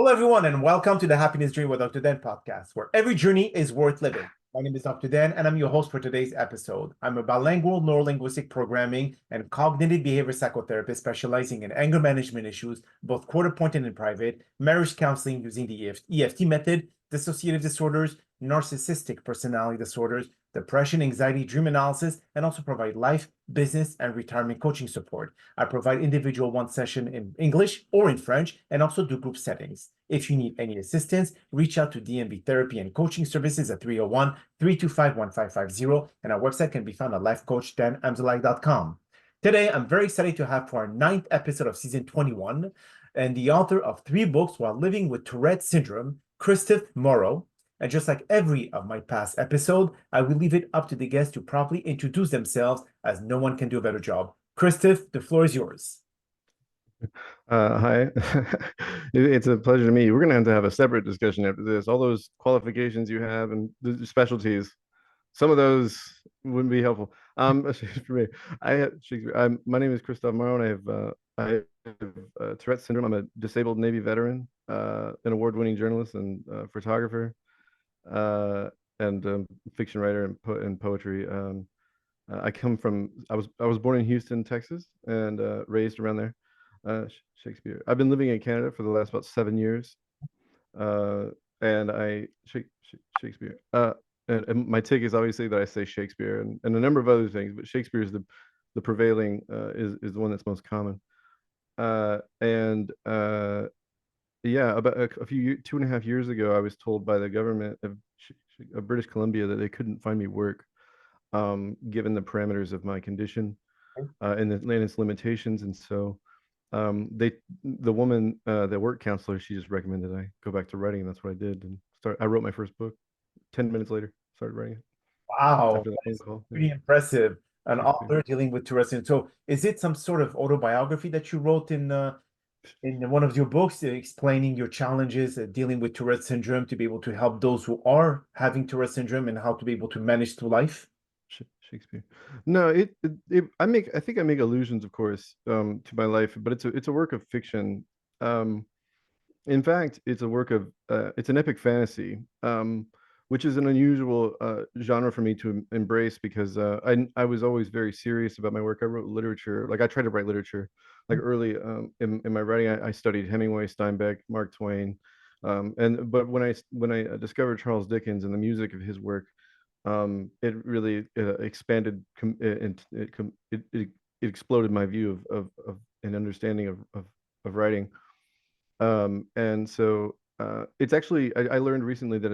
Hello, everyone, and welcome to the Happiness Dream with Dr. Dan podcast, where every journey is worth living. My name is Dr. Dan, and I'm your host for today's episode. I'm a bilingual neurolinguistic programming and cognitive behavior psychotherapist specializing in anger management issues, both court-appointed and in private, marriage counseling using the EFT method, dissociative disorders, narcissistic personality disorders, depression, anxiety, dream analysis, and also provide life, business, and retirement coaching support. I provide individual one session in English or in French, and also do group settings. If you need any assistance, reach out to DMB Therapy and Coaching Services at 301-325-1550, and our website can be found at lifecoachdanamzalai.com. Today, I'm very excited to have for our 9th episode of season 21, and the author of 3 books while living with Tourette syndrome, Kristof Morrow. And just like every of my past episode, I will leave it up to the guests to properly introduce themselves, as no one can do a better job. Kristof, the floor is yours. Hi, it's a pleasure to meet you. We're going to have a separate discussion after this. All those qualifications you have and the specialties, some of those wouldn't be helpful. For me, I have Shakespeare. My name is Kristof Morrow, and I have Tourette syndrome. I'm a disabled Navy veteran, an award-winning journalist and photographer, and fiction writer and poetry. I come from. I was born in Houston, Texas, and raised around there. Shakespeare. I've been living in Canada for the last about 7 years, and Shakespeare. And my take is obviously that I say Shakespeare and a number of other things, but Shakespeare is the prevailing is the one that's most common. And yeah, about a few 2.5 years ago, I was told by the government of British Columbia that they couldn't find me work, given the parameters of my condition and its limitations, and so. The woman, the work counselor, she just recommended I go back to writing, and that's what I did. And I wrote my first book. 10 minutes later, started writing it Wow, after that phone that's call. pretty impressive. An Shakespeare. author dealing with Tourette syndrome. So, is it some sort of autobiography that you wrote in one of your books, explaining your challenges dealing with Tourette syndrome to be able to help those who are having Tourette syndrome and how to be able to manage through life? Shakespeare. No, I think I make allusions, of course, to my life, but it's a work of fiction. Um, in fact, it's a work of it's an epic fantasy, which is an unusual genre for me to embrace because I was always very serious about my work. I wrote literature, like I tried to write literature, like early in my writing. I studied Hemingway, Steinbeck, Mark Twain, but when I discovered Charles Dickens and the music of his work, it really expanded it exploded my view of an understanding of writing. And so it's actually I learned recently that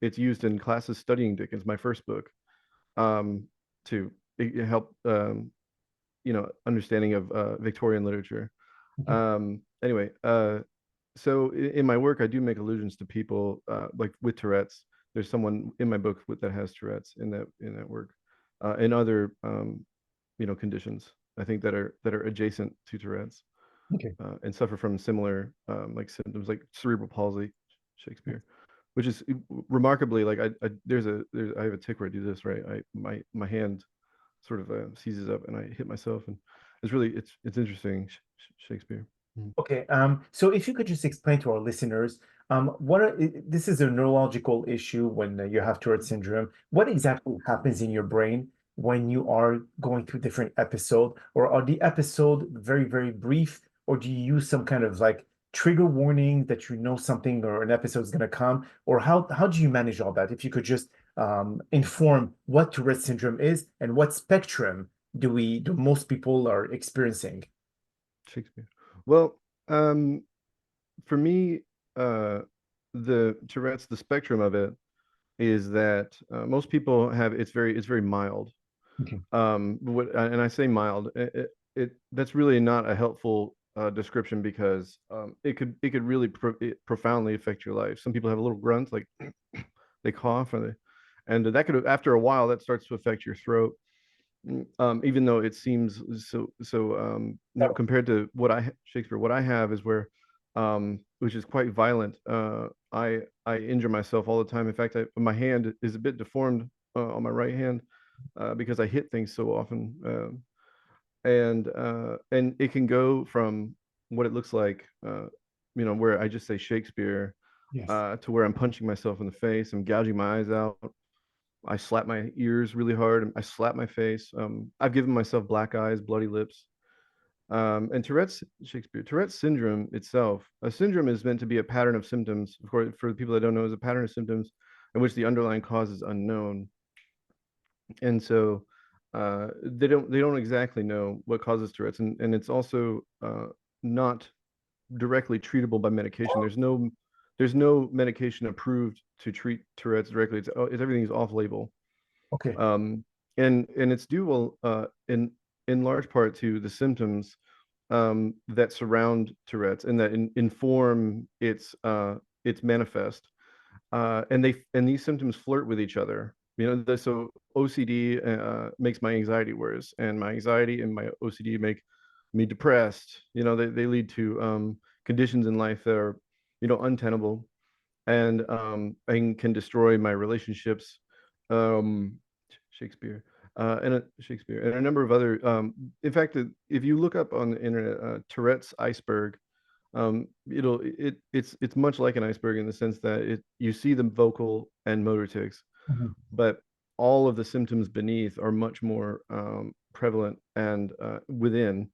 it's used in classes studying Dickens, my first book, to help understanding of Victorian literature. Okay. Anyway, so in my work, I do make allusions to people like with Tourette's. There's someone in my book that has Tourette's in that work, and other conditions I think that are adjacent to Tourette's, Okay. and suffer from similar like symptoms like cerebral palsy, Shakespeare, which is remarkably like I have a tick where I do this, right. My hand sort of seizes up and I hit myself, and it's interesting, Shakespeare. Mhm. Okay. So if you could just explain to our listeners, this is a neurological issue when you have Tourette syndrome. What exactly happens in your brain when you are going through different episodes, or are the episode very, very brief, or do you use some kind of like trigger warning that you know something or an episode is going to come, or how do you manage all that? If you could just inform what Tourette syndrome is and what spectrum do most people are experiencing? Shakespeare. Well, um, for me, uh, the Tourette's, the spectrum of it is that most people have it's very mild. Okay. And I say mild, that's really not a helpful description because it could really profoundly affect your life. Some people have a little grunt, like they cough, and that could, after a while, that starts to affect your throat. Even though it seems so compared to Shakespeare, what I have is where which is quite violent. I injure myself all the time. In fact, my hand is a bit deformed on my right hand because I hit things so often. And it can go from what it looks like where I just say Shakespeare, Yes. to where I'm punching myself in the face, I'm gouging my eyes out, I slap my ears really hard, I slap my face. I've given myself black eyes, bloody lips. And Tourette's syndrome itself, a syndrome is meant to be a pattern of symptoms. Of course, for the people that don't know, is a pattern of symptoms in which the underlying cause is unknown. And so they don't exactly know what causes Tourette's, and it's also not directly treatable by medication. There's no medication approved to treat Tourette's directly. It's everything's off label. Okay. Um, and it's due in large part to the symptoms that surround Tourette's and that inform its manifest. And these symptoms flirt with each other. So OCD makes my anxiety worse, and my anxiety and my OCD make me depressed. They lead to conditions in life that are untenable, and can destroy my relationships. Um, Shakespeare. Shakespeare and a number of other. In fact, if you look up on the internet, Tourette's iceberg, it's much like an iceberg in the sense that you see the vocal and motor tics, Mhm. but all of the symptoms beneath are much more prevalent and within,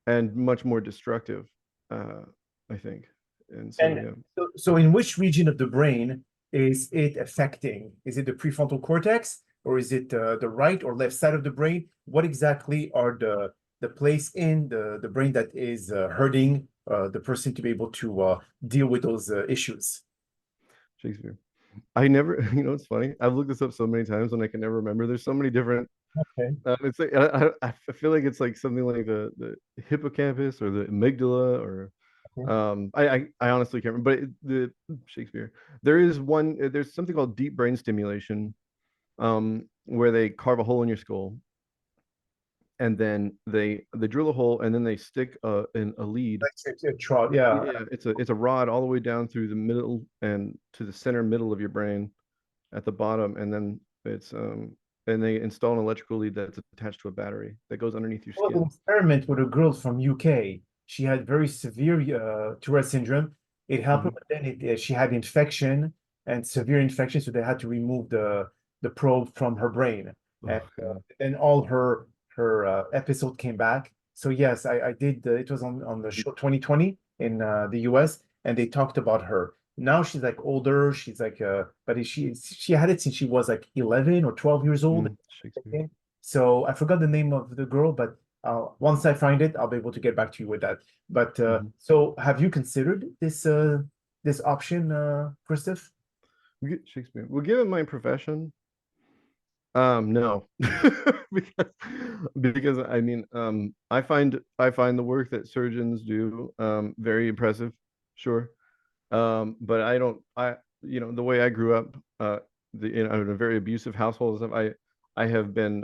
and much more destructive, I think. And so, And yeah. so in which region of the brain is it affecting? Is it the prefrontal cortex, or is it the right or left side of the brain? What exactly are the place in the brain that is hurting the person to be able to deal with those issues? Shakespeare. I never, it's funny. I've looked this up so many times and I can never remember. There's so many different. Okay. It's like I feel like it's like something like the hippocampus or the amygdala or Okay. I honestly can't remember. But the Shakespeare, there's something called deep brain stimulation, where they carve a hole in your skull, and then they drill a hole, and then they stick in a lead. Yeah. Yeah, it's a rod all the way down through the middle and to the center middle of your brain at the bottom, and then and they install an electrical lead that's attached to a battery that goes underneath your Well, an skin. experiment with a girl from UK. She had very severe Tourette syndrome. It helped her, Hmm. but then she had infection and severe infection, so they had to remove the probe from her brain, and Oh God. then all her episode came back. So yes, I did. It was on the show 2020 in the US, and they talked about her. Now she's like older. She's like but she had it since she was like 11 or 12 years old. Shakespeare. So I forgot the name of the girl, but once I find it, I'll be able to get back to you with that. But Hmm. so have you considered this option, Kristof? Shakespeare. Well, given my profession, no, because I mean, I find the work that surgeons do very impressive, sure. But I don't, the way I grew up, in a very abusive household, and stuff, I have been,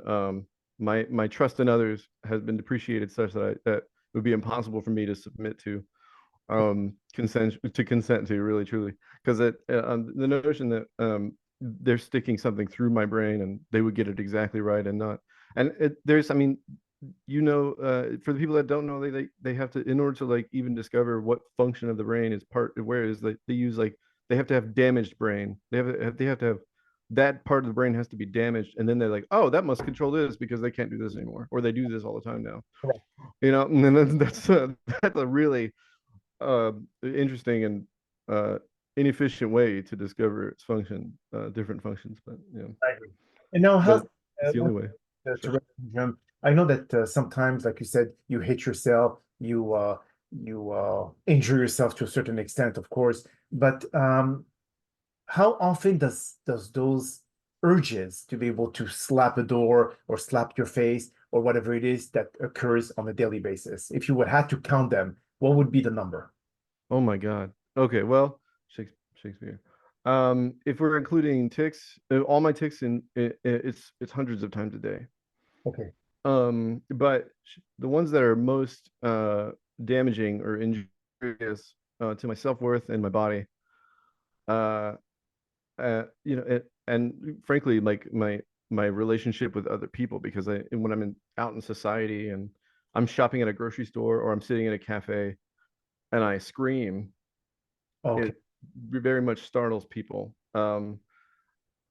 my trust in others has been depreciated such that it would be impossible for me to submit to, consent to, really truly, because the notion that they're sticking something through my brain and they would get it exactly right and not, and I mean, for the people that don't know, they have to, in order to like even discover what function of the brain is part where is, they use like, they have to have damaged brain. They have to have that part of the brain has to be damaged, and then they're like, oh, that must control this because they can't do this anymore, or they do this all the time now. And then that's a really interesting and uh, inefficient way to discover its different functions. But yeah, I agree. And now, but how's it's the what only way. the Sorry. Tourette syndrome? I know that sometimes, like you said, you hit yourself, you injure yourself to a certain extent, of course. But how often does those urges to be able to slap a door or slap your face or whatever it is that occurs on a daily basis? If you would have to count them, what would be the number? Oh my God. Okay, well, Shakespeare. If we're including ticks, all my ticks it's hundreds of times a day. Okay. But the ones that are most damaging or injurious to my self-worth and my body, uh, and frankly, like my relationship with other people, because when I'm out in society and I'm shopping at a grocery store or I'm sitting in a cafe and I scream, Okay. it very much startles people.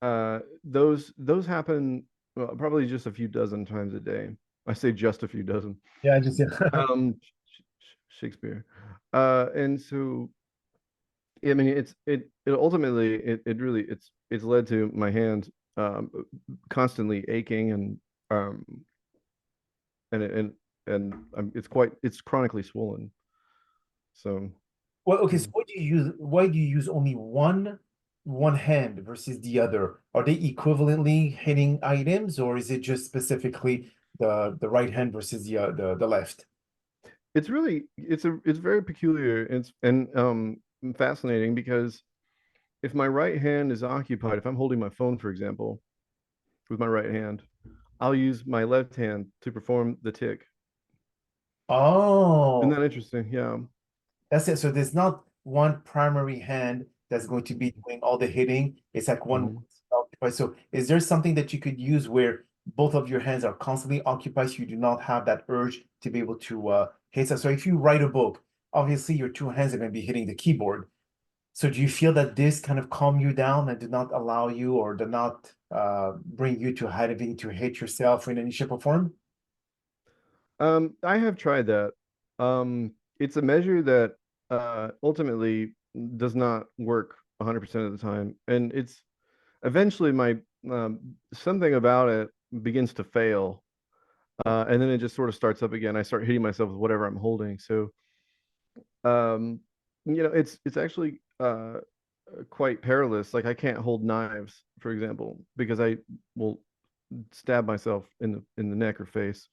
Those happen probably just a few dozen times a day. I say just a few dozen. Yeah, I just yeah. Shakespeare. And so I mean it ultimately it really it's led to my hand um constantly aching um and it's chronically swollen. So Well, okay, so mm. why do you use only one hand versus the other? Are they equivalently hitting items, or is it just specifically the right hand versus the left? It's really it's very peculiar. It's fascinating because if my right hand is occupied, if I'm holding my phone, for example, with my right hand, I'll use my left hand to perform the tick. Isn't Oh, that interesting? Yeah. that's it. So there's not one primary hand that's going to be doing all the hitting. It's like one Mhm. occupied. So is there something that you could use where both of your hands are constantly occupied, so you do not have that urge to be able to hit? So if you write a book, obviously your two hands are going to be hitting the keyboard. So do you feel that this kind of calm you down and did not allow you or did not bring you to having to hate yourself in any shape or form? I have tried that. It's a measure that ultimately does not work 100% of the time, and it's eventually my something about it begins to fail, and then it just sort of starts up again. I start hitting myself with whatever I'm holding. So, um, it's actually quite perilous. Like I can't hold knives, for example, because I will stab myself in the neck or face.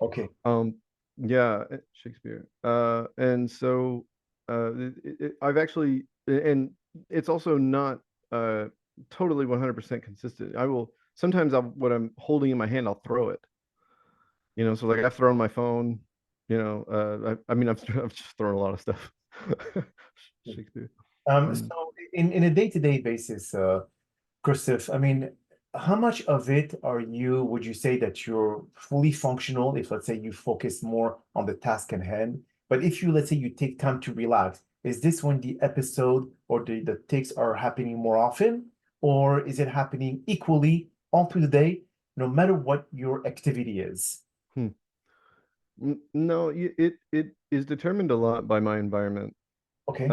Okay. Um, yeah, Shakespeare. And so I've actually, and it's also not totally 100% consistent. I will sometimes what I'm holding in my hand, I'll throw it. So like I've thrown my phone. I mean, I've just thrown a lot of stuff. Shakespeare. Mm. So in a day-to-day basis, Kristof, I mean, how much of it would you say that you're fully functional if, let's say, you focus more on the task at hand? But if let's say, you take time to relax, is this when the episode or the takes are happening more often? Or is it happening equally all through the day, no matter what your activity is? Hmm. No, it is determined a lot by my environment. Okay.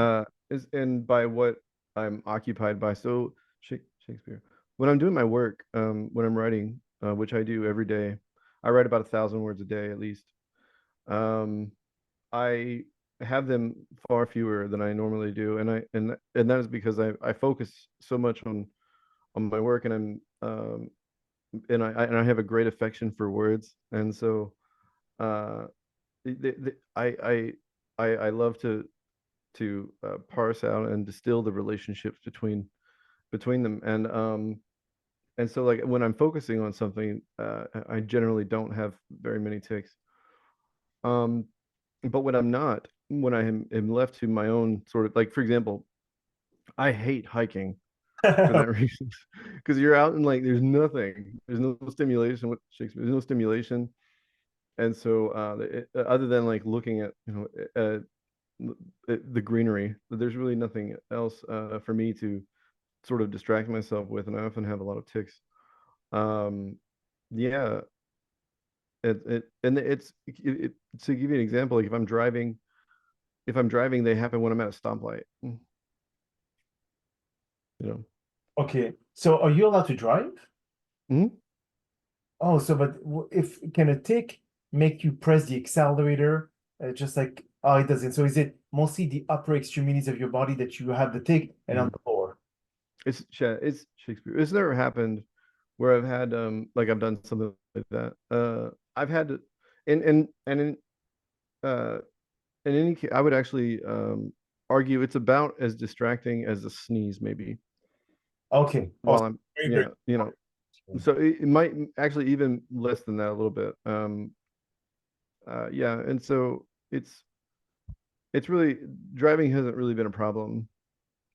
Is and by what I'm occupied by. So Shakespeare. When I'm doing my work, when I'm writing, which I do every day, I write about 1,000 words a day at least. Um, I have them far fewer than I normally do, and that is because I focus so much on my work, and I have a great affection for words, and so uh, I love to parse out and distill the relationships between them, and so like when I'm focusing on something, I generally don't have very many ticks. Um, but when I'm not, when am left to my own sort of like, for example, I hate hiking for that reason, because you're out and like there's no stimulation with Shakespeare, there's no stimulation, and so other than like looking at the greenery, there's really nothing else for me to sort of distract myself with, and I often have a lot of ticks. Um, yeah, to give you an example, like if I'm driving, they happen when I'm at a stoplight. You know. Okay. So are you allowed to drive? Mhm. Oh, so but if can a tick make you press the accelerator, just like it doesn't. So is it mostly the upper extremities of your body that you have the tick and on Mhm. the lower? It's Shakespeare. It's never happened where I've had like I've done something like that. I've had to, and uh in any case, I would actually argue it's about as distracting as a sneeze, maybe. Okay. Oh, While I'm, very, very yeah, so it might actually even less than that a little bit. Yeah, and so it's really driving hasn't really been a problem.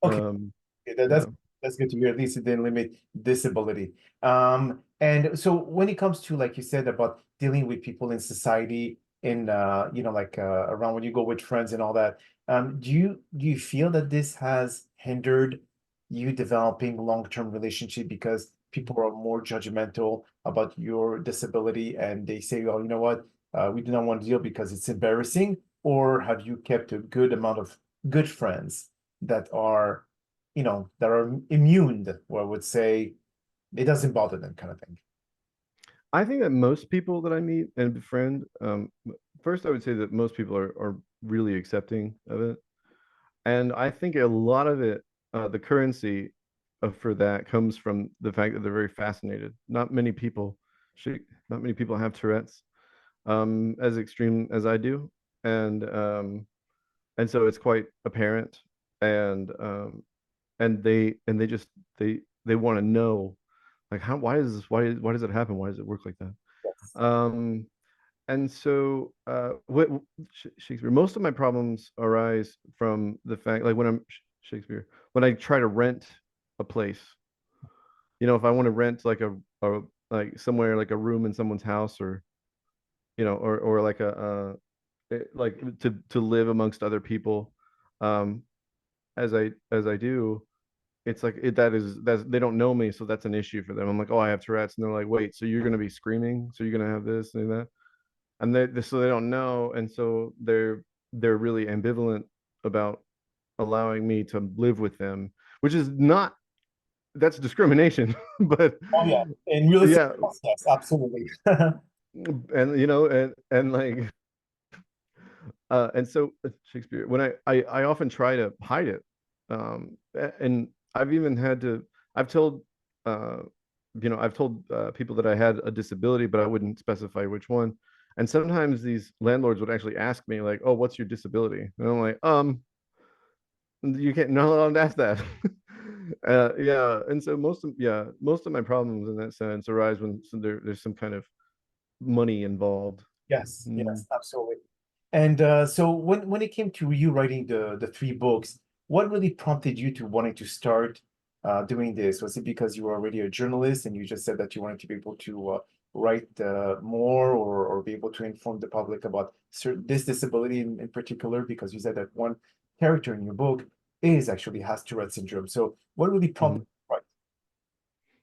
okay. Um, Okay, yeah. that's good to hear. At least it didn't limit disability. And so when it comes to, like you said, about dealing with people in society, in like around when you go with friends and all that. Do you feel that this has hindered you developing long-term relationship because people are more judgmental about your disability and they say, "Oh, you know what? We do not want to deal because it's embarrassing," or have you kept a good amount of good friends that are, that are immune, or I would say it doesn't bother them kind of thing? I think that most people that I meet and befriend, first I would say that most people are really accepting of it. And I think a lot of it, the currency for that comes from the fact that they're very fascinated. Should, not many people have Tourette's as extreme as I do, and so it's quite apparent, and they just they want to know like how why does it happen? Why does it work like that? Yes. Um, and so, what Shakespeare, most of my problems arise from the fact, like when I'm Shakespeare, when I try to rent a place, if I want to rent like a like somewhere like a room in someone's house, or or like like to live amongst other people, um, as I do, it's like that's they don't know me, so that's an issue for them. I'm like, oh, I have Tourette's, and they're like, wait, so you're gonna be screaming, so you're gonna have this and that, and so they don't know, and so they're really ambivalent about allowing me to live with them, which is not that's discrimination, but Oh yeah, in real estate, yeah, yes, absolutely. and and like and so Shakespeare, when I often try to hide it, and I've even had to I've told uh, I've told people that I had a disability, but I wouldn't specify which one. And sometimes these landlords would actually ask me like, "Oh, what's your disability?" And I'm like, you can't not allowed to ask that." Yeah, and so most of my problems in that sense arise when there's some kind of money involved. Yes, Mm. yes, absolutely. And so when it came to you writing the three books, what really prompted you to wanting to start doing this? Was it because you were already a journalist and you just said that you wanted to be able to write more, or be able to inform the public about this disability in particular? Because you said that one character in your book is actually has Tourette syndrome. So what really prompted Mhm.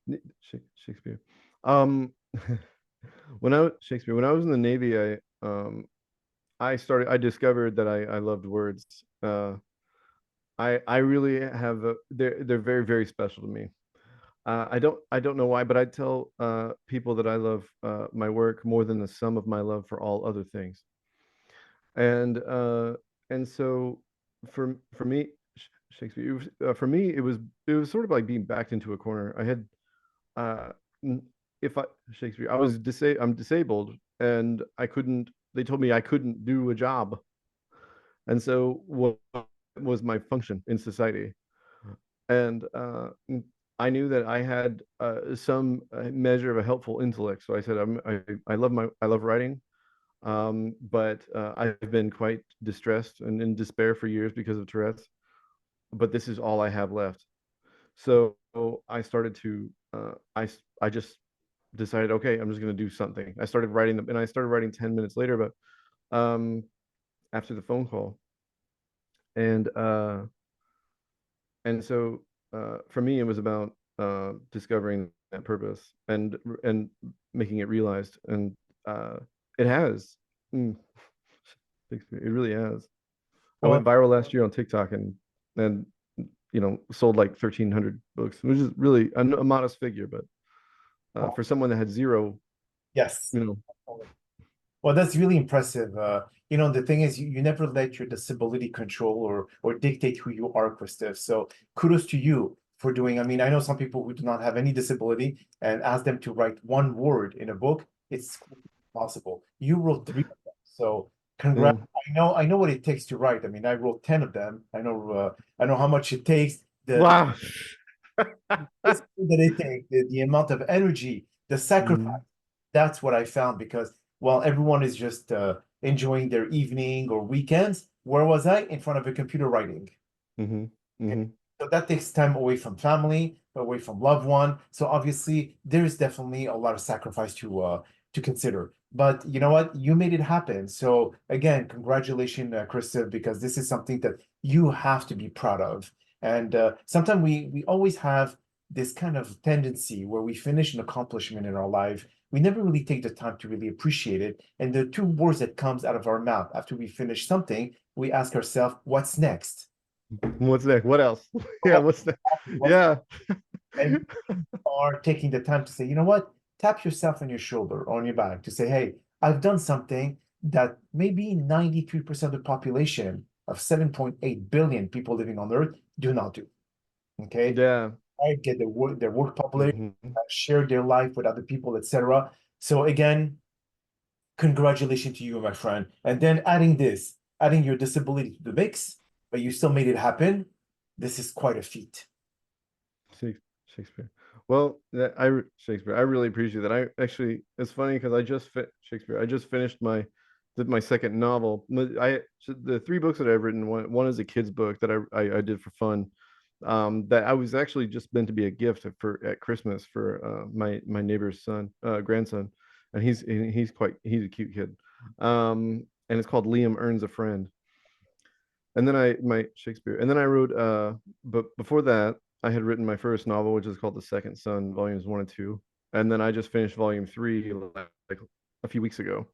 you to write? Shakespeare. Um, when I was in the Navy, I discovered that I loved words. I really have they're very, very special to me. I don't know why, but I tell people that I love my work more than the sum of my love for all other things. And so for me, Shakespeare, for me it was sort of like being backed into a corner. I had uh, if I Shakespeare, I'm disabled, and I couldn't. They told me I couldn't do a job, and so what was my function in society? And I knew that I had some measure of a helpful intellect. So I said, I love writing, but I've been quite distressed and in despair for years because of Tourette's. But this is all I have left. So I started to I just decided, okay, I'm just going to do something. I started writing them, and I started writing 10 minutes later, but after the phone call, and so for me, it was about discovering that purpose and making it realized, and uh, it has. Mm, it really has. I Well, went viral last year on TikTok, and sold like 1,300 books, which is really a modest figure, but for someone that had zero, yes. you know, Well, that's really impressive. The thing is, you never let your disability control or dictate who you are, Kristof. So kudos to you for doing. I mean, I know some people who do not have any disability, and ask them to write one word in a book, it's possible. You wrote three of them, so yeah. congrats. I know what it takes to write. I mean, I wrote 10 of them. I know how much it takes. The Wow. discipline that it takes, the amount of energy, the sacrifice. Mm, That's what I found because while everyone is just enjoying their evening or weekends, where was I? In front of a computer writing. hmm And hmm so that takes time away from family, away from loved one. So obviously, there's definitely a lot of sacrifice to consider. But you know what? You made it happen. So again, congratulations, Kristof, because this is something that you have to be proud of. And sometimes we always have this kind of tendency where we finish an accomplishment in our life. We never really take the time to really appreciate it. And the two words that comes out of our mouth after we finish something, we ask ourselves, what's next? What's next? What else? Yeah, What, what's next? what's Yeah. and are taking the time to say, you know what, tap yourself on your shoulder or on your back to say, hey, I've done something that maybe 93% of the population of 7.8 billion people living on Earth do not do. Okay. Yeah. I get their work published, Mhm. share their life with other people, etc. So again, congratulations to you, my friend. And then adding your disability to the mix, but you still made it happen. This is quite a feat. Shakespeare. Well, Shakespeare. I really appreciate that. I actually, it's funny because Shakespeare. I just finished my second novel. The three books that I've written. One is a kid's book that I did for fun. That I was actually just meant to be a gift for at Christmas for my neighbor's son, grandson, and he's a cute kid. And it's called Liam Earns a Friend. And then my Shakespeare. And then I wrote but before that I had written my first novel, which is called The Second Son, volumes 1 and 2. And then I just finished volume 3 like a few weeks ago.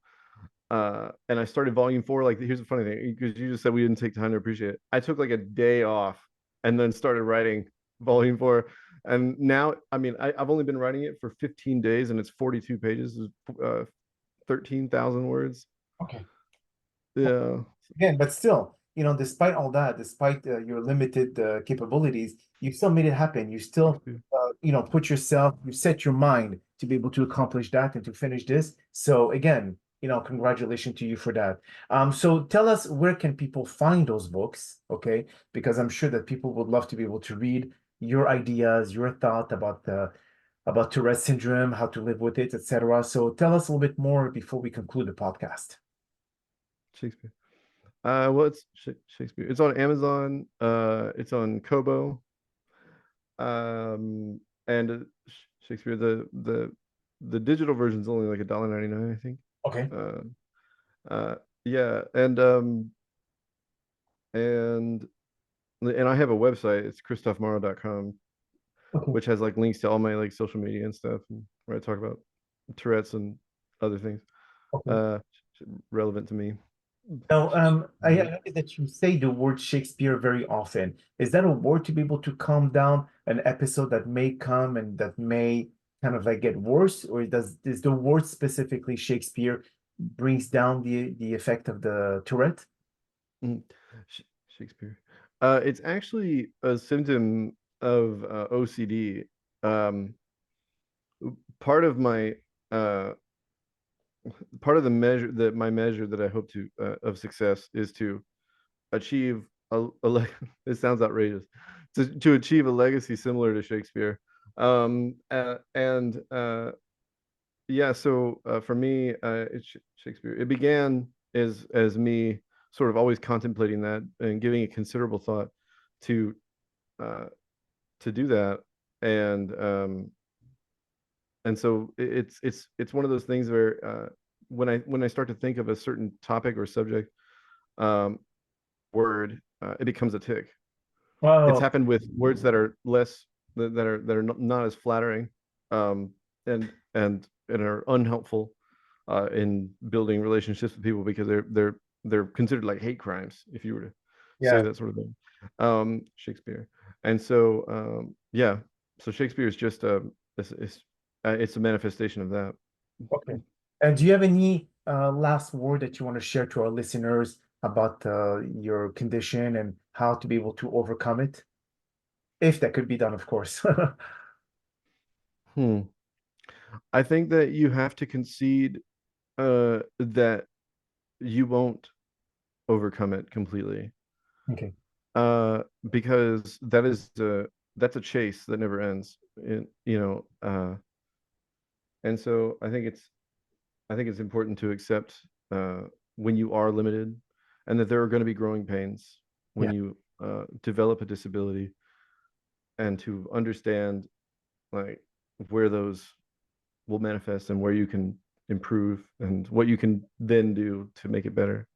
And I started volume 4. Like, here's the funny thing, because you just said we didn't take time to appreciate it. I took like a day off and then started writing volume 4. And now, I mean, I've only been writing it for 15 days and it's 42 pages, 13,000 words. Okay. Yeah. Again, but still, despite all that, despite your limited capabilities, you still made it happen. You still, put yourself, you set your mind to be able to accomplish that and to finish this. So again, congratulations to you for that. So tell us, where can people find those books? Okay, because I'm sure that people would love to be able to read your ideas, your thought about Tourette syndrome, how to live with it, etc. So tell us a little bit more before we conclude the podcast. Shakespeare. Well, it's Shakespeare. It's on Amazon. It's on Kobo. And Shakespeare. The digital version is only like $1.99, I think. Okay. Uh, yeah, and I have a website. It's kristofmorrow.com, Okay. which has like links to all my like social media and stuff, and where I talk about Tourette's and other things Okay. uh relevant to me. Now, I noticed that you say the word Shakespeare very often. Is that a word to be able to calm down an episode that may come and that may kind of like get worse, or is the word specifically Shakespeare brings down the effect of the Tourette? Mm. Shakespeare. It's actually a symptom of OCD. Um, part of my uh, part of the measure that my measure that I hope to of success is to achieve it sounds outrageous, to achieve a legacy similar to Shakespeare. And Yeah, so for me, it's Shakespeare. It began as me sort of always contemplating that and giving it considerable thought to uh, to do that, and so it's one of those things where when I start to think of a certain topic or subject, um, word, it becomes a tick. It's Oh, happened with words that are less that are not as flattering, um, and are unhelpful in building relationships with people because they're considered like hate crimes if you were to say yeah. that sort of thing. Shakespeare, and so yeah, so Shakespeare is just it's a manifestation of that. Okay. And do you have any last word that you want to share to our listeners about your condition and how to be able to overcome it? If that could be done, of course. Hmm. I think that you have to concede that you won't overcome it completely, Okay. uh, because that's a chase that never ends. And so I think it's important to accept uh, when you are limited, and that there are going to be growing pains when Yeah. you develop a disability, and to understand like where those will manifest and where you can improve and what you can then do to make it better.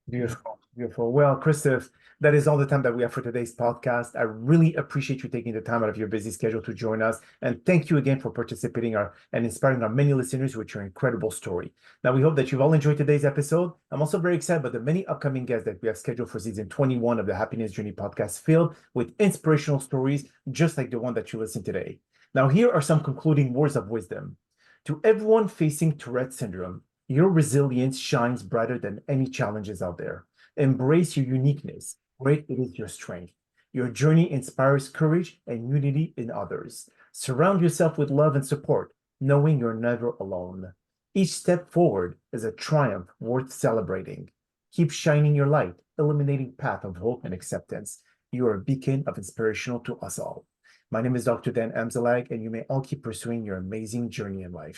Beautiful, beautiful. Well, Kristof, that is all the time that we have for today's podcast. I really appreciate you taking the time out of your busy schedule to join us. And thank you again for participating and inspiring our many listeners with your incredible story. Now, we hope that you've all enjoyed today's episode. I'm also very excited about the many upcoming guests that we have scheduled for season 21 of the Happiness Journey podcast, filled with inspirational stories, just like the one that you listened today. Now, here are some concluding words of wisdom. To everyone facing Tourette syndrome, your resilience shines brighter than any challenges out there. Embrace your uniqueness. Great it is your strength. Your journey inspires courage and unity in others. Surround yourself with love and support, knowing you're never alone. Each step forward is a triumph worth celebrating. Keep shining your light, illuminating path of hope and acceptance. You are a beacon of inspiration to us all. My name is Dr. Dan Amzalag, and you may all keep pursuing your amazing journey in life.